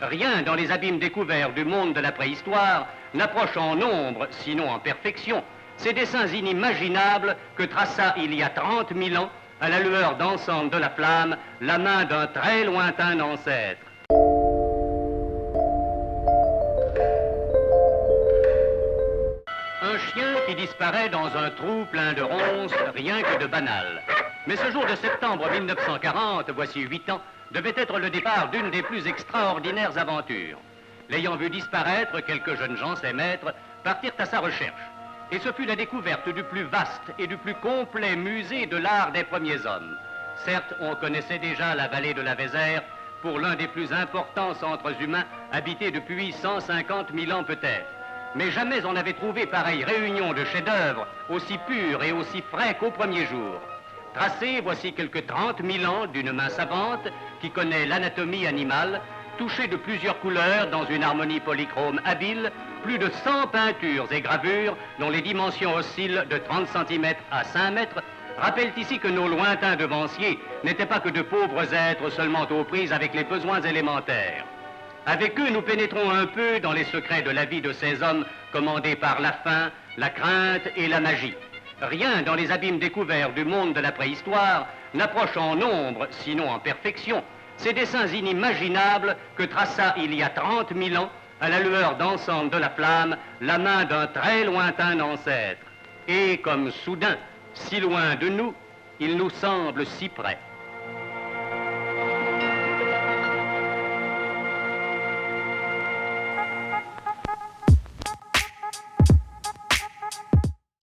Rien dans les abîmes découverts du monde de la préhistoire n'approche en nombre, sinon en perfection, ces dessins inimaginables que traça il y a 30 000 ans, à la lueur dansante de la flamme, la main d'un très lointain ancêtre. Un chien qui disparaît dans un trou plein de ronces, rien que de banal. Mais ce jour de septembre 1940, voici 8 ans, devait être le départ d'une des plus extraordinaires aventures. L'ayant vu disparaître, quelques jeunes gens, ses maîtres, partirent à sa recherche. Et ce fut la découverte du plus vaste et du plus complet musée de l'art des premiers hommes. Certes, on connaissait déjà la vallée de la Vézère pour l'un des plus importants centres humains habités depuis 150 000 ans peut-être. Mais jamais on n'avait trouvé pareille réunion de chefs-d'œuvre aussi purs et aussi frais qu'au premier jour. Tracé, voici quelques 30 000 ans d'une main savante qui connaît l'anatomie animale, touché de plusieurs couleurs dans une harmonie polychrome habile, plus de 100 peintures et gravures dont les dimensions oscillent de 30 cm à 5 mètres, rappellent ici que nos lointains devanciers n'étaient pas que de pauvres êtres seulement aux prises avec les besoins élémentaires. Avec eux, nous pénétrons un peu dans les secrets de la vie de ces hommes commandés par la faim, la crainte et la magie. Rien dans les abîmes découverts du monde de la préhistoire n'approche en nombre, sinon en perfection, ces dessins inimaginables que traça il y a 30 000 ans, à la lueur dansante de la flamme, la main d'un très lointain ancêtre. Et comme soudain, si loin de nous, il nous semble si près.